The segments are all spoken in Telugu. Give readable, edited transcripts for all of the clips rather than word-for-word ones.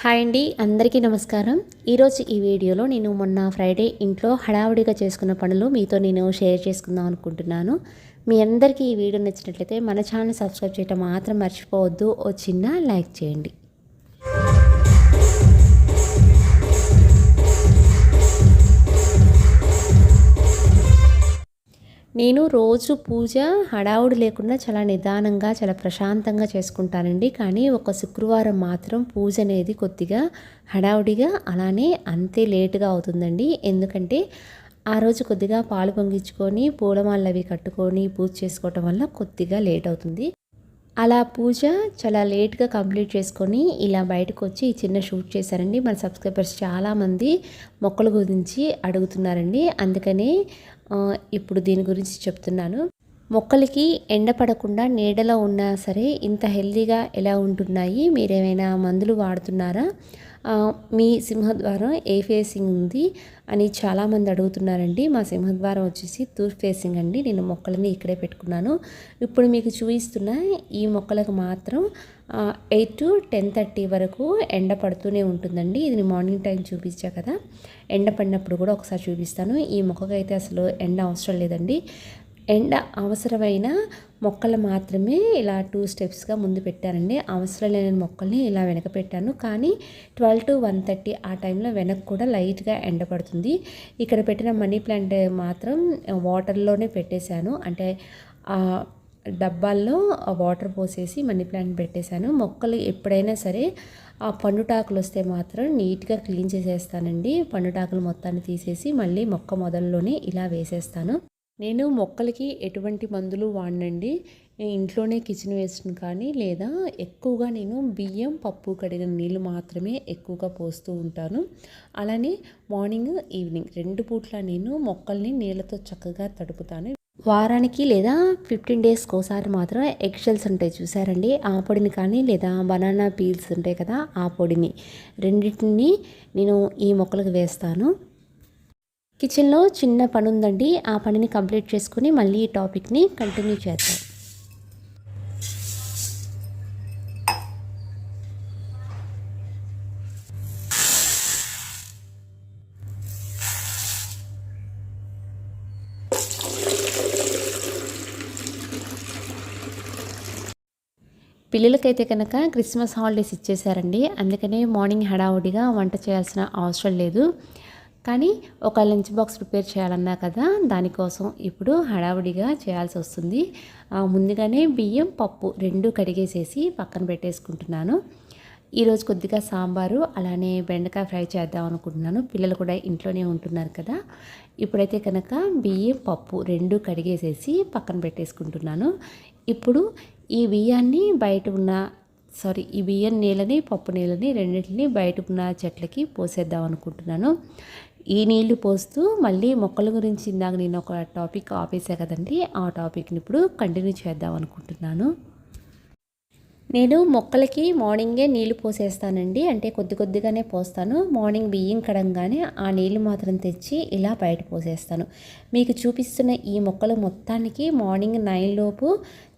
హాయ్ అండి, అందరికీ నమస్కారం. ఈరోజు ఈ వీడియోలో నేను మొన్న ఫ్రైడే ఇంట్లో హడావుడిగా చేసుకున్న పనులు మీతో నేను షేర్ చేసుకుందాం అనుకుంటున్నాను. మీ అందరికీ ఈ వీడియో నచ్చినట్లయితే మన ఛానల్ సబ్స్క్రైబ్ చేయడం మాత్రం మర్చిపోవద్దు. ఓ చిన్న లైక్ చేయండి. నేను రోజు పూజ హడావుడి లేకుండా చాలా నిదానంగా, చాలా ప్రశాంతంగా చేసుకుంటానండి. కానీ ఒక శుక్రవారం మాత్రం పూజ అనేది కొద్దిగా హడావుడిగా, అలానే అంతే లేటుగా అవుతుందండి. ఎందుకంటే ఆ రోజు కొద్దిగా పాలు పొంగించుకొని పూలమాలలు అవి కట్టుకొని పూజ చేసుకోవటం వల్ల కొద్దిగా లేట్ అవుతుంది. అలా పూజ చాలా లేట్గా కంప్లీట్ చేసుకొని ఇలా బయటకు వచ్చి ఈ చిన్న షూట్ చేశారండి. మన సబ్స్క్రైబర్స్ చాలామంది మొక్కల గురించి అడుగుతున్నారండి. అందుకని ఇప్పుడు దీని గురించి చెప్తున్నాను. మొక్కలకి ఎండ పడకుండా నీడలో ఉన్నా సరే ఇంత హెల్తీగా ఎలా ఉంటున్నాయి? మీరేమైనా మందులు వాడుతున్నారా? మీ సింహద్వారం ఏ ఫేసింగ్ ఉంది అని చాలామంది అడుగుతున్నారండి. మా సింహద్వారం వచ్చేసి తూర్పు ఫేసింగ్ అండి. నేను మొక్కలని ఇక్కడే పెట్టుకున్నాను. ఇప్పుడు మీకు చూపిస్తున్న ఈ మొక్కలకు మాత్రం 8 to 10:30 వరకు ఎండ పడుతూనే ఉంటుందండి. ఇది మార్నింగ్ టైం చూపించా కదా, ఎండ పడినప్పుడు కూడా ఒకసారి చూపిస్తాను. ఈ మొక్కకైతే అసలు ఎండ అవసరం లేదండి. ఎండ అవసరమైన మొక్కలు మాత్రమే ఇలా 2 స్టెప్స్గా ముందు పెట్టానండి. అవసరం లేని మొక్కల్ని ఇలా వెనక పెట్టాను. కానీ 12 to 1:30 ఆ టైంలో వెనక కూడా లైట్గా ఎండ పడుతుంది. ఇక్కడ పెట్టిన మనీ ప్లాంట్ మాత్రం వాటర్లోనే పెట్టేశాను. అంటే డబ్బాల్లో వాటర్ పోసేసి మనీ ప్లాంట్ పెట్టేశాను. మొక్కలు ఎప్పుడైనా సరే ఆ పండుటాకులు వస్తే మాత్రం నీట్గా క్లీన్ చేసేస్తానండి. పండుటాకులు మొత్తాన్ని తీసేసి మళ్ళీ మొక్క మొదల్లోనే ఇలా వేసేస్తాను. నేను మొక్కలకి ఎటువంటి మందులు వాడనండి. ఇంట్లోనే కిచెన్ వేస్ట్ కానీ లేదా ఎక్కువగా నేను బియ్యం పప్పు కడిగిన నీళ్ళు మాత్రమే ఎక్కువగా పోస్తూ ఉంటాను. అలానే మార్నింగ్ ఈవినింగ్ 2 పూట్ల నేను మొక్కల్ని నీళ్ళతో చక్కగా తడుపుతాను. వారానికి లేదా 15 డేస్కి ఒకసారి మాత్రం ఎగ్ షెల్స్ ఉంటాయి చూసారండి, ఆ పొడిని కానీ లేదా బనానా పీల్స్ ఉంటాయి కదా, ఆ పొడిని రెండింటిని నేను ఈ మొక్కలకు వేస్తాను. కిచెన్లో చిన్న పని ఉందండి, ఆ పనిని కంప్లీట్ చేసుకుని మళ్ళీ ఈ టాపిక్ని కంటిన్యూ చేద్దాం. పిల్లలకైతే కనుక క్రిస్మస్ హాలిడేస్ ఇచ్చేసారండి. అందుకనే మార్నింగ్ హడావుడిగా వంట చేయాల్సిన అవసరం లేదు. కానీ ఒక లంచ్ బాక్స్ ప్రిపేర్ చేయాలన్నా కదా, దానికోసం ఇప్పుడు హడావుడిగా చేయాల్సి వస్తుంది. ముందుగానే బియ్యం పప్పు 2 కడిగేసేసి పక్కన పెట్టేసుకుంటున్నాను. ఈరోజు కొద్దిగా సాంబారు అలానే బెండకాయ ఫ్రై చేద్దాం అనుకుంటున్నాను. పిల్లలు కూడా ఇంట్లోనే ఉంటున్నారు కదా. ఇప్పుడైతే కనుక బియ్యం పప్పు 2 కడిగేసేసి పక్కన పెట్టేసుకుంటున్నాను. ఇప్పుడు ఈ బియ్యాన్ని ఈ బియ్యం నీళ్ళని పప్పు నీళ్ళని రెండింటిని బయట ఉన్న చెట్లకి పోసేద్దాం అనుకుంటున్నాను. ఈ నీళ్లు పోస్తూ మళ్ళీ మొక్కల గురించి ఇందాక నేను ఒక టాపిక్ ఆపేసా కదండి, ఆ టాపిక్ని ఇప్పుడు కంటిన్యూ చేద్దాం అనుకుంటున్నాను. నేను మొక్కలకి మార్నింగే నీళ్లు పోసేస్తానండి. అంటే కొద్దిగానే పోస్తాను. మార్నింగ్ బియ్యం కడంగానే ఆ నీళ్లు మాత్రం తెచ్చి ఇలా బయట పోసేస్తాను. మీకు చూపిస్తున్న ఈ మొక్కలు మొత్తానికి మార్నింగ్ 9 లోపు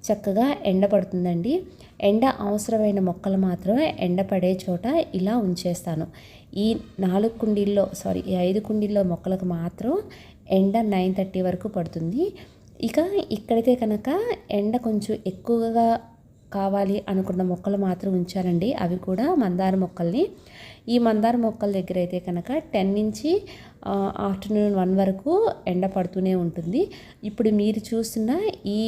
చక్కగా ఎండ పడుతుందండి. ఎండ అవసరమైన మొక్కలు మాత్రమే ఎండ పడే చోట ఇలా ఉంచేస్తాను. ఈ 5 కుండీల్లో మొక్కలకు మాత్రం ఎండ 9:30 వరకు పడుతుంది. ఇక ఇక్కడైతే కనుక ఎండ కొంచెం ఎక్కువగా కావాలి అనుకున్న మొక్కలు మాత్రం ఉంచానండి. అవి కూడా మందార మొక్కల్ని. ఈ మందార మొక్కల దగ్గర అయితే కనుక 10 నుంచి ఆఫ్టర్నూన్ 1 వరకు ఎండ పడుతూనే ఉంటుంది. ఇప్పుడు మీరు చూస్తున్న ఈ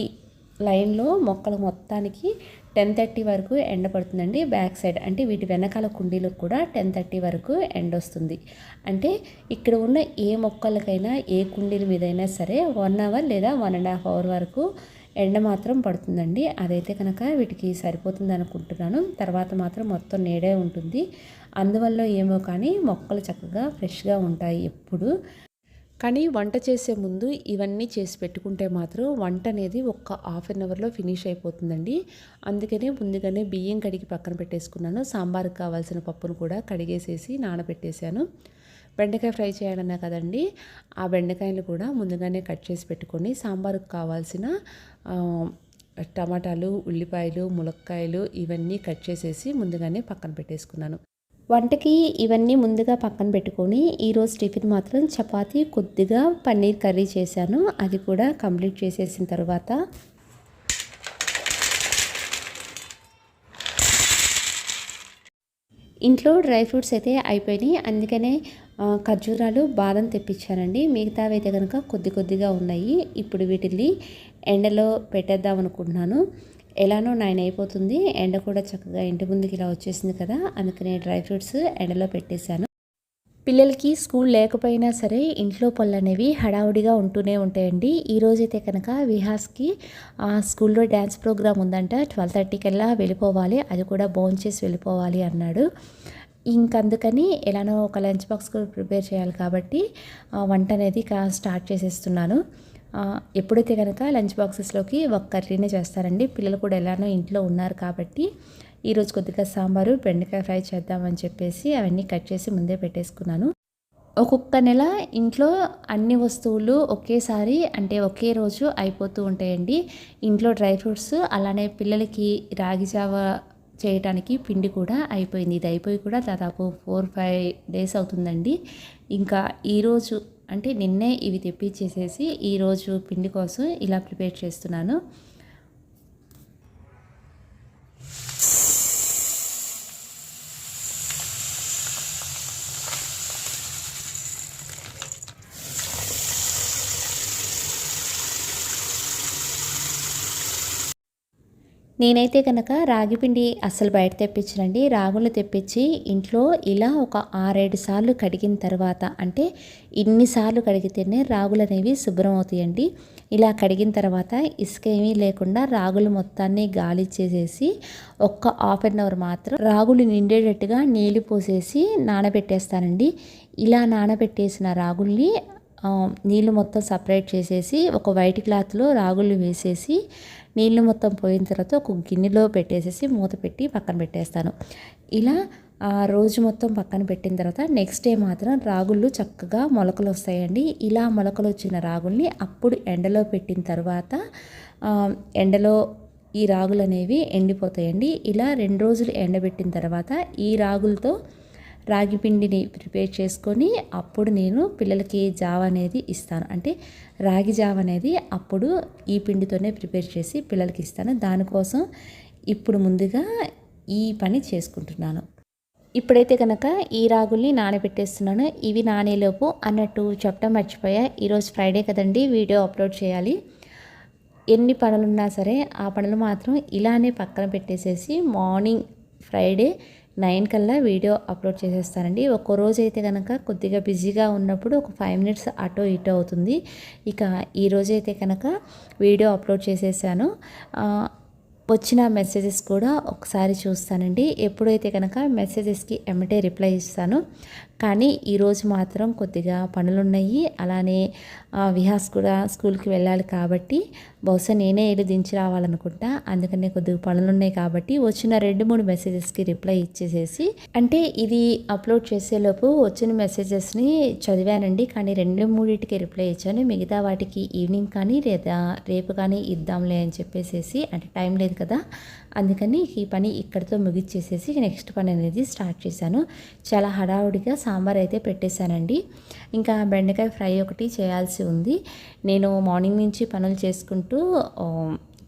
లైన్లో మొక్కలు మొత్తానికి 10:30 వరకు ఎండ పడుతుందండి. బ్యాక్ సైడ్ అంటే వీటి వెనకాల కుండీలకు కూడా 10:30 వరకు ఎండ వస్తుంది. అంటే ఇక్కడ ఉన్న ఏ మొక్కలకైనా ఏ కుండీల మీదైనా సరే 1 అవర్ లేదా 1.5 అవర్ వరకు ఎండ మాత్రం పడుతుందండి. అదైతే కనుక వీటికి సరిపోతుంది అనుకుంటున్నాను. తర్వాత మాత్రం మొత్తం నీడే ఉంటుంది. అందువల్ల ఏమో కానీ మొక్కలు చక్కగా ఫ్రెష్గా ఉంటాయి ఎప్పుడు. కానీ వంట చేసే ముందు ఇవన్నీ చేసి పెట్టుకుంటే మాత్రం వంట అనేది ఒక్క హాఫ్ అన్ అవర్లో ఫినిష్ అయిపోతుందండి. అందుకనే ముందుగానే బియ్యం కడిగి పక్కన పెట్టేసుకున్నాను. సాంబార్కి కావాల్సిన పప్పును కూడా కడిగేసేసి నానబెట్టేశాను. బెండకాయ ఫ్రై చేయాలన్నా కదండి, ఆ బెండకాయలు కూడా ముందుగానే కట్ చేసి పెట్టుకొని సాంబార్కి కావాల్సిన టమాటాలు, ఉల్లిపాయలు, ములక్కాయలు ఇవన్నీ కట్ చేసేసి ముందుగానే పక్కన పెట్టేసుకున్నాను. వంటకి ఇవన్నీ ముందుగా పక్కన పెట్టుకొని ఈరోజు టిఫిన్ మాత్రం చపాతీ కొద్దిగా పన్నీర్ కర్రీ చేశాను. అది కూడా కంప్లీట్ చేసేసిన తర్వాత ఇంట్లో డ్రై ఫ్రూట్స్ అయితే అయిపోయినాయి. అందుకనే ఖర్జూరాలు బాదం తెప్పించానండి. మిగతావి అయితే కనుక కొద్దిగా ఉన్నాయి. ఇప్పుడు వీటిని ఎండలో పెట్టేద్దాం అనుకుంటున్నాను. ఎలానో 9 అయిపోతుంది. ఎండ కూడా చక్కగా ఇంటి ముందుకి ఇలా వచ్చేసింది కదా, అందుకనే డ్రై ఫ్రూట్స్ ఎండలో పెట్టేశాను. పిల్లలకి స్కూల్ లేకపోయినా సరే ఇంట్లో పనులు అనేవి హడావుడిగా ఉంటూనే ఉంటాయండి. ఈరోజైతే కనుక విహాస్కి స్కూల్లో డ్యాన్స్ ప్రోగ్రామ్ ఉందంట. 12:30 కల్లా వెళ్ళిపోవాలి, అది కూడా భోంచేసి వెళ్ళిపోవాలి అన్నాడు. ఇంకందుకని ఎలానో ఒక లంచ్ బాక్స్ కూడా ప్రిపేర్ చేయాలి కాబట్టి వంట అనేది స్టార్ట్ చేసేస్తున్నాను. ఎప్పుడైతే కనుక లంచ్ బాక్సెస్లోకి ఒక కర్రీనే చేస్తారండి. పిల్లలు కూడా ఎలానో ఇంట్లో ఉన్నారు కాబట్టి ఈరోజు కొద్దిగా సాంబారు, బెండకాయ ఫ్రై చేద్దామని చెప్పేసి అవన్నీ కట్ చేసి ముందే పెట్టేసుకున్నాను. ఒక్కొక్క నెల ఇంట్లో అన్ని వస్తువులు ఒకేసారి అంటే ఒకే రోజు అయిపోతూ ఉంటాయండి. ఇంట్లో డ్రై ఫ్రూట్స్, అలానే పిల్లలకి రాగి జావ చేయడానికి పిండి కూడా అయిపోయింది. ఇది అయిపోయి కూడా దాదాపు 4-5 డేస్ అవుతుందండి. ఇంకా ఈరోజు అంటే నిన్నే ఇవి తెప్పించేసేసి ఈరోజు పిండి కోసం ఇలా ప్రిపేర్ చేస్తున్నాను. నేనైతే కనుక రాగి పిండి అస్సలు బయట తెప్పించనండి. రాగులు తెప్పించి ఇంట్లో ఇలా ఒక 6-7 సార్లు కడిగిన తర్వాత, అంటే ఇన్నిసార్లు కడిగితేనే రాగులు అనేవి శుభ్రం అవుతాయండి. ఇలా కడిగిన తర్వాత ఇసుక ఏమీ లేకుండా రాగులు మొత్తాన్ని గాలిచ్చేసేసి ఒక్క 1/2 అవర్ మాత్రం రాగులు నిండేటట్టుగా నీళ్లు పోసేసి నానబెట్టేస్తానండి. ఇలా నానబెట్టేసిన రాగుల్ని నీళ్ళు మొత్తం సపరేట్ చేసేసి ఒక వైట్ క్లాత్లో రాగులు వేసేసి నీళ్ళు మొత్తం పోయిన తర్వాత ఒక గిన్నెలో పెట్టేసేసి మూత పెట్టి పక్కన పెట్టేస్తాను. ఇలా రోజు మొత్తం పక్కన పెట్టిన తర్వాత నెక్స్ట్ డే మాత్రం రాగుళ్ళు చక్కగా మొలకలు వస్తాయండి. ఇలా మొలకలు వచ్చిన రాగుల్ని అప్పుడు ఎండలో పెట్టిన తర్వాత ఎండలో ఈ రాగులు అనేవి ఎండిపోతాయండి. ఇలా 2 రోజులు ఎండబెట్టిన తర్వాత ఈ రాగులతో రాగి పిండిని ప్రిపేర్ చేసుకొని అప్పుడు నేను పిల్లలకి జావ అనేది ఇస్తాను. అంటే రాగి జావ అనేది అప్పుడు ఈ పిండితోనే ప్రిపేర్ చేసి పిల్లలకి ఇస్తాను. దానికోసం ఇప్పుడు ముందుగా ఈ పని చేసుకుంటున్నాను. ఇప్పుడైతే కనుక ఈ రాగుల్ని నానబెట్టేస్తున్నాను. ఇవి నానేలోపు అన్నట్టు చెప్పడం మర్చిపోయా, ఈరోజు ఫ్రైడే కదండి, వీడియో అప్లోడ్ చేయాలి. ఎన్ని పనులున్నా సరే ఆ పనులు మాత్రం ఇలానే పక్కన పెట్టేసేసి మార్నింగ్ ఫ్రైడే 9 కల్లా వీడియో అప్లోడ్ చేసేస్తానండి. ఒక్కో రోజు అయితే కనుక కొద్దిగా బిజీగా ఉన్నప్పుడు ఒక 5 మినిట్స్ అటో ఇటో అవుతుంది. ఇక ఈరోజైతే కనుక వీడియో అప్లోడ్ చేసేసాను. వచ్చిన మెసేజెస్ కూడా ఒకసారి చూస్తానండి. ఎప్పుడైతే కనుక మెసేజెస్కి ఎమ్మటే రిప్లై ఇస్తాను. కానీ ఈరోజు మాత్రం కొద్దిగా పనులున్నాయి. అలానే విహాస్ కూడా స్కూల్కి వెళ్ళాలి కాబట్టి బహుశా నేనే వెళ్ళి దించి రావాలనుకుంటా. అందుకనే కొద్దిగా పనులున్నాయి కాబట్టి వచ్చిన 2-3 మెసేజెస్కి రిప్లై ఇచ్చేసేసి, అంటే ఇది అప్లోడ్ చేసేలోపు వచ్చిన మెసేజెస్ని చదివానండి. కానీ 2-3టికి రిప్లై ఇచ్చాను. మిగతా వాటికి ఈవినింగ్ కానీ లేదా రేపు కానీ ఇద్దాంలే అని చెప్పేసేసి, అంటే టైం లేదు కదా, అందుకని ఈ పని ఇక్కడితో ముగిచ్చేసేసి నెక్స్ట్ పని అనేది స్టార్ట్ చేశాను. చాలా హడావుడిగా సాంబార్ అయితే పెట్టేశానండి. ఇంకా బెండకాయ ఫ్రై ఒకటి చేయాల్సి ఉంది. నేను మార్నింగ్ నుంచి పనులు చేసుకుంటూ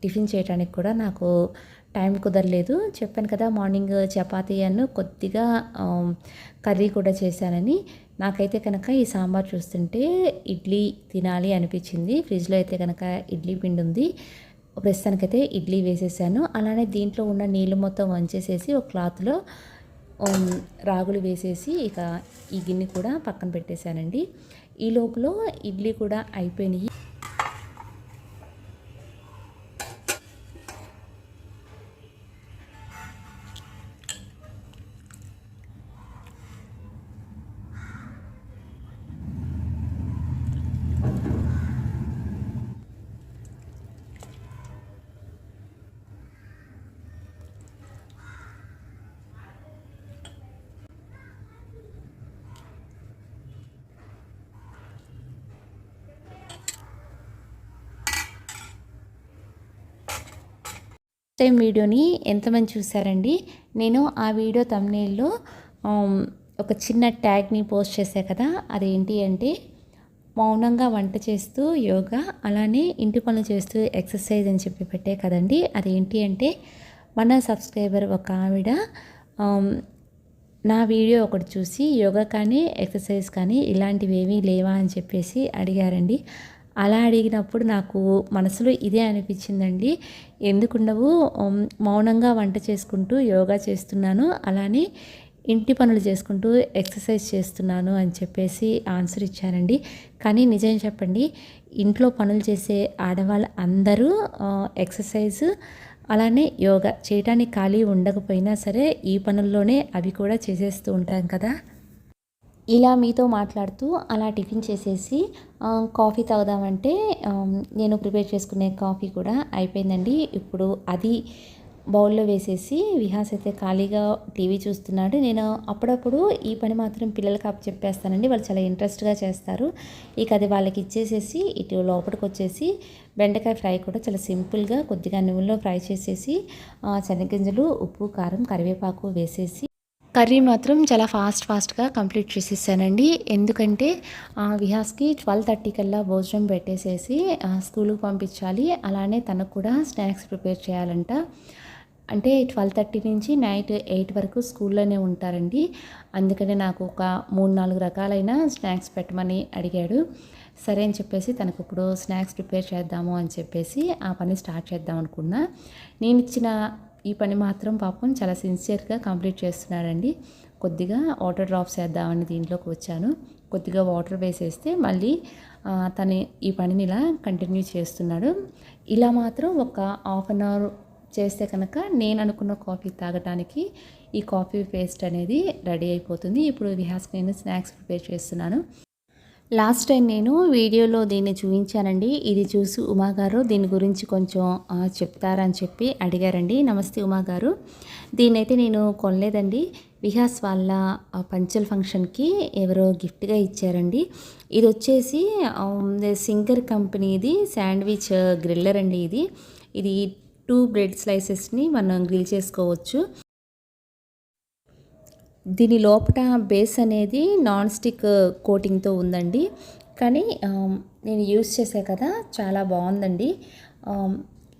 టిఫిన్ చేయడానికి కూడా నాకు టైం కుదరలేదు. చెప్పాను కదా మార్నింగ్ చపాతీ అను కొద్దిగా కర్రీ కూడా చేశానని. నాకైతే కనుక ఈ సాంబార్ చూస్తుంటే ఇడ్లీ తినాలి అనిపించింది. ఫ్రిడ్జ్లో అయితే కనుక ఇడ్లీ పిండి ఉంది. ప్రస్తుతానికైతే ఇడ్లీ వేసేసాను. అలానే దీంట్లో ఉన్న నీళ్ళు మొత్తం వంచేసేసి ఒక క్లాత్లో రాగులు వేసేసి ఇక ఈ గిన్నె కూడా పక్కన పెట్టేశానండి. ఈ లోపల ఇడ్లీ కూడా అయిపోయినాయి. టైం వీడియోని ఎంతమంది చూసారండి? నేను ఆ వీడియో థంబ్నెయిల్లో ఒక చిన్న ట్యాగ్ని పోస్ట్ చేశా కదా, అదేంటి అంటే మౌనంగా వంట చేస్తూ యోగా, అలానే ఇంటి పనులు చేస్తూ ఎక్సర్సైజ్ అని చెప్పి పెట్టే కదండి. అదేంటి అంటే మన సబ్స్క్రైబర్ ఒక ఆవిడ నా వీడియో ఒకటి చూసి యోగా కానీ ఎక్సర్సైజ్ కానీ ఇలాంటివి ఏమీ లేవా అని చెప్పేసి అడిగారండి. అలా అడిగినప్పుడు నాకు మనసులో ఇదే అనిపించిందండి, ఎందుకుండవు, మౌనంగా వంట చేసుకుంటూ యోగా చేస్తున్నాను, అలానే ఇంటి పనులు చేసుకుంటూ ఎక్సర్సైజ్ చేస్తున్నాను అని చెప్పేసి ఆన్సర్ ఇచ్చారండి. కానీ నిజం చెప్పండి, ఇంట్లో పనులు చేసే ఆడవాళ్ళు అందరూ ఎక్సర్సైజ్ అలానే యోగా చేయడానికి ఖాళీ ఉండకపోయినా సరే ఈ పనుల్లోనే అవి కూడా చేసేస్తూ ఉంటాం కదా. ఇలా మీతో మాట్లాడుతూ అలా టిఫిన్ చేసేసి కాఫీ తాగుదామంటే నేను ప్రిపేర్ చేసుకునే కాఫీ కూడా అయిపోయిందండి. ఇప్పుడు అది బౌల్లో వేసేసి విహాస్ అయితే ఖాళీగా టీవీ చూస్తున్నాడు. నేను అప్పుడప్పుడు ఈ పని మాత్రం పిల్లలకి చెప్పేస్తానండి, వాళ్ళు చాలా ఇంట్రెస్ట్గా చేస్తారు. ఇక అది వాళ్ళకి ఇచ్చేసేసి ఇటు లోపలికి వచ్చేసి బెండకాయ ఫ్రై కూడా చాలా సింపుల్గా కొద్దిగా నూనెలో ఫ్రై చేసేసి శనగగింజలు, ఉప్పు, కారం, కరివేపాకు వేసేసి కర్రీ మాత్రం చాలా ఫాస్ట్గా కంప్లీట్ చేసేసానండి. ఎందుకంటే విహాస్కి 12:30 కల్లా భోజనం పెట్టేసేసి స్కూల్కి పంపించాలి. అలానే తనకు కూడా స్నాక్స్ ప్రిపేర్ చేయాలంట. అంటే 12:30 నుంచి నైట్ 8 వరకు స్కూల్లోనే ఉంటారండి. అందుకనే నాకు ఒక 3-4 రకాలైన స్నాక్స్ పెట్టమని అడిగాడు. సరే అని చెప్పేసి తనకు ఇప్పుడు స్నాక్స్ ప్రిపేర్ చేద్దాము అని చెప్పేసి ఆ పని స్టార్ట్ చేద్దాం అనుకున్నా. నేను ఇచ్చిన ఈ పని మాత్రం పాపం చాలా సిన్సియర్గా కంప్లీట్ చేస్తున్నాడండి. కొద్దిగా వాటర్ డ్రాప్స్ వేద్దామని దీంట్లోకి వచ్చాను. కొద్దిగా వాటర్ వేసేస్తే మళ్ళీ తను ఈ పనిని ఇలా కంటిన్యూ చేస్తున్నాడు. ఇలా మాత్రం ఒక హాఫ్ అన్ అవర్ చేస్తే కనుక నేను అనుకున్న కాఫీ తాగటానికి ఈ కాఫీ పేస్ట్ అనేది రెడీ అయిపోతుంది. ఇప్పుడు విహాస్కి నేను స్నాక్స్ ప్రిపేర్ చేస్తున్నాను. లాస్ట్ టైం నేను వీడియోలో దీన్ని చూపించానండి. ఇది చూసి ఉమాగారు దీని గురించి కొంచెం చెప్తారని చెప్పి అడిగారండి. నమస్తే ఉమాగారు. దీన్నైతే నేను కొనలేదండి, విహాస్ వాళ్ళ పంచల్ ఫంక్షన్కి ఎవరో గిఫ్ట్గా ఇచ్చారండి. ఇది వచ్చేసి సింగర్ కంపెనీది శాండ్విచ్ గ్రిల్లర్ అండి. ఇది 2 బ్రెడ్ స్లైసెస్ని మనం గ్రిల్ చేసుకోవచ్చు. దీని లోపల బేస్ అనేది నాన్ స్టిక్ కోటింగ్తో ఉందండి. కానీ నేను యూస్ చేసే కదా, చాలా బాగుందండి.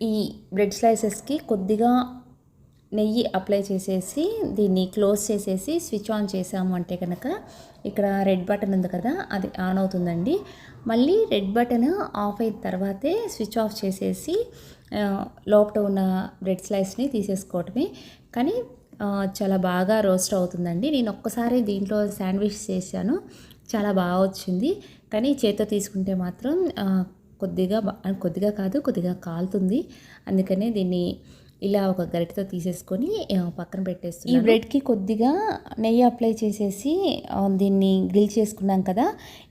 ఈ బ్రెడ్ స్లైసెస్కి కొద్దిగా నెయ్యి అప్లై చేసేసి దీన్ని క్లోజ్ చేసేసి స్విచ్ ఆన్ చేసాము అంటే కనుక ఇక్కడ రెడ్ బటన్ ఉంది కదా, అది ఆన్ అవుతుందండి. మళ్ళీ రెడ్ బటన్ ఆఫ్ అయిన తర్వాతే స్విచ్ ఆఫ్ చేసేసి లోపల ఉన్న బ్రెడ్ స్లైస్ని తీసేసుకోవటమే. కానీ చాలా బాగా రోస్ట్ అవుతుందండి. నేను ఒక్కసారి దీంట్లో శాండ్విచ్ చేశాను, చాలా బాగా వచ్చింది. కానీ చేతితో తీసుకుంటే మాత్రం కొద్దిగా కాదు, కొద్దిగా కాలుతుంది. అందుకనే దీన్ని ఇలా ఒక గరిటెతో తీసేసుకొని పక్కన పెట్టేస్తున్నాను. ఈ బ్రెడ్కి కొద్దిగా నెయ్యి అప్లై చేసేసి దీన్ని గ్రిల్ చేసుకున్నాం కదా.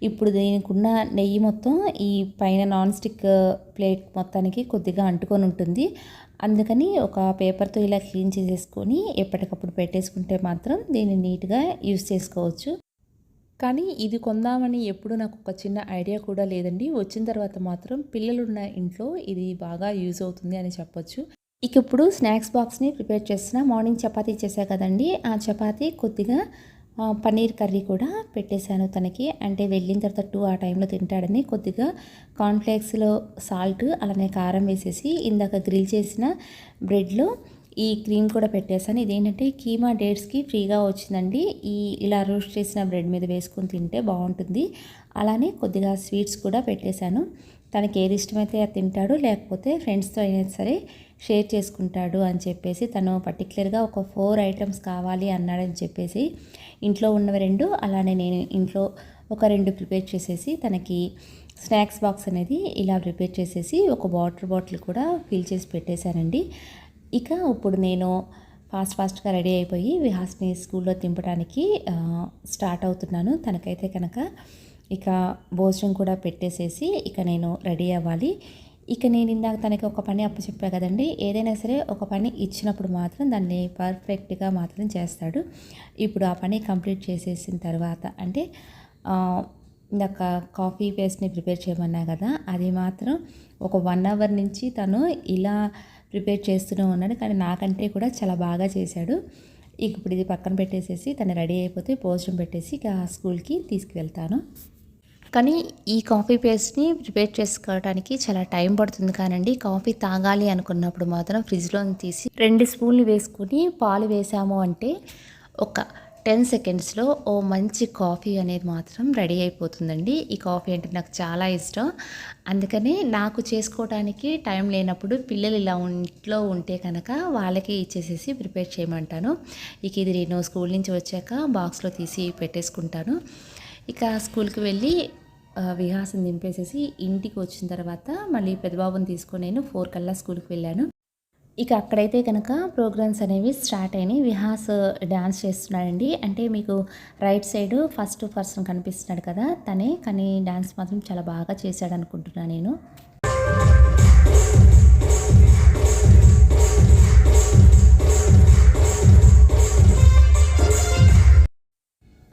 ఇప్పుడు దీనికి ఉన్న నెయ్యి మొత్తం ఈ పైన నాన్ స్టిక్ ప్లేట్ మొత్తానికి కొద్దిగా అంటుకొని ఉంటుంది. అందుకని ఒక పేపర్తో ఇలా క్లీన్ చేసేసుకొని ఎప్పటికప్పుడు పెట్టేసుకుంటే మాత్రం దీన్ని నీట్గా యూస్ చేసుకోవచ్చు. కానీ ఇది కొందామని ఎప్పుడు నాకు ఒక చిన్న ఐడియా కూడా లేదండి. వచ్చిన తర్వాత మాత్రం పిల్లలున్న ఇంట్లో ఇది బాగా యూజ్ అవుతుంది అని చెప్పొచ్చు. ఇక ఇప్పుడు స్నాక్స్ బాక్స్ని ప్రిపేర్ చేస్తున్నా. మార్నింగ్ చపాతీ చేశా కదండి, ఆ చపాతీ కొద్దిగా పన్నీర్ కర్రీ కూడా పెట్టేశాను తనకి. అంటే వెళ్ళిన తర్వాత 2 ఆ టైంలో తింటాడని కొద్దిగా కార్న్ఫ్లేక్స్లో సాల్ట్ అలానే కారం వేసేసి ఇందాక గ్రిల్ చేసిన బ్రెడ్లో ఈ క్రీమ్ కూడా పెట్టేశాను. ఇదేంటంటే కీమా డేట్స్కి ఫ్రీగా వచ్చిందండి. ఇలా రోస్ట్ చేసిన బ్రెడ్ మీద వేసుకొని తింటే బాగుంటుంది. అలానే కొద్దిగా స్వీట్స్ కూడా పెట్టేశాను. తనకి ఏది ఇష్టమైతే అది తింటాడు, లేకపోతే ఫ్రెండ్స్తో అయినా సరే షేర్ చేసుకుంటాడు అని చెప్పేసి తను పర్టికులర్గా ఒక 4 ఐటమ్స్ కావాలి అన్నాడని చెప్పేసి ఇంట్లో ఉన్నవి 2 అలానే నేను ఇంట్లో ఒక 2 ప్రిపేర్ చేసేసి తనకి స్నాక్స్ బాక్స్ అనేది ఇలా ప్రిపేర్ చేసేసి ఒక వాటర్ బాటిల్ కూడా ఫిల్ చేసి పెట్టేశానండి. ఇక ఇప్పుడు నేను ఫాస్ట్గా రెడీ అయిపోయి విహాస్ని స్కూల్లో దింపడానికి స్టార్ట్ అవుతున్నాను. తనకైతే కనుక ఇక భోజనం కూడా పెట్టేసేసి ఇక నేను రెడీ అవ్వాలి. ఇక నేను ఇందాక తనకి ఒక పని అప్పచెప్పా కదండి, ఏదైనా సరే ఒక పని ఇచ్చినప్పుడు మాత్రం దాన్ని పర్ఫెక్ట్గా మాత్రం చేస్తాడు. ఇప్పుడు ఆ పని కంప్లీట్ చేసేసిన తర్వాత అంటే ఇందాక కాఫీ పేస్ట్ని ప్రిపేర్ చేయమన్నా కదా, అది మాత్రం ఒక 1 అవర్ నుంచి తను ఇలా ప్రిపేర్ చేస్తూనే ఉన్నాడు. కానీ నాకంటే కూడా చాలా బాగా చేశాడు. ఇప్పుడు ఇది పక్కన పెట్టేసేసి తను రెడీ అయిపోతే భోజనం పెట్టేసి ఇక స్కూల్కి తీసుకువెళ్తాను. కానీ ఈ కాఫీ పేస్ట్ని ప్రిపేర్ చేసుకోవడానికి చాలా టైం పడుతుంది కానండి. కాఫీ తాగాలి అనుకున్నప్పుడు మాత్రం ఫ్రిడ్జ్లో తీసి 2 స్పూన్లు వేసుకుని పాలు వేసాము అంటే ఒక 10 సెకండ్స్లో ఓ మంచి కాఫీ అనేది మాత్రం రెడీ అయిపోతుందండి. ఈ కాఫీ అంటే నాకు చాలా ఇష్టం. అందుకని నాకు చేసుకోవడానికి టైం లేనప్పుడు పిల్లలు ఇలా ఇంట్లో ఉంటే కనుక వాళ్ళకి ఇచ్చేసేసి ప్రిపేర్ చేయమంటాను. ఇక ఇది నేను స్కూల్ నుంచి వచ్చాక బాక్స్లో తీసి పెట్టేసుకుంటాను. ఇక స్కూల్కి వెళ్ళి విహాసం దింపేసేసి ఇంటికి వచ్చిన తర్వాత మళ్ళీ పెద్దబాబుని తీసుకొని నేను 4 కల్లా స్కూల్కి వెళ్ళాను. ఇక అక్కడైతే కనుక ప్రోగ్రామ్స్ అనేవి స్టార్ట్ అయినాయి. విహాస్ డ్యాన్స్ చేస్తున్నాడండి. అంటే మీకు రైట్ సైడ్ ఫస్ట్ పర్సన్ కనిపిస్తున్నాడు కదా తనే, కానీ డ్యాన్స్ మాత్రం చాలా బాగా చేశాడు అనుకుంటున్నాను నేను.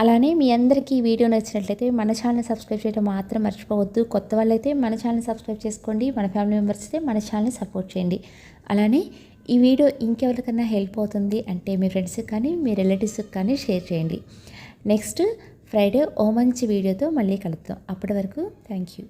అలానే మీ అందరికీ ఈ వీడియో నచ్చినట్లయితే మన ఛానల్ సబ్స్క్రైబ్ చేయడం మాత్రం మర్చిపోవద్దు. కొత్త వాళ్ళైతే మన ఛానల్ సబ్స్క్రైబ్ చేసుకోండి. మన ఫ్యామిలీ మెంబర్స్ అయితే మన ఛానల్ని సపోర్ట్ చేయండి. అలానే ఈ వీడియో ఇంకెవరికైనా హెల్ప్ అవుతుంది అంటే మీ ఫ్రెండ్స్కి కానీ మీ రిలేటివ్స్కి కానీ షేర్ చేయండి. నెక్స్ట్ ఫ్రైడే ఓ మంచి వీడియోతో మళ్ళీ కలుద్దాం. అప్పటి వరకు థ్యాంక్ యూ.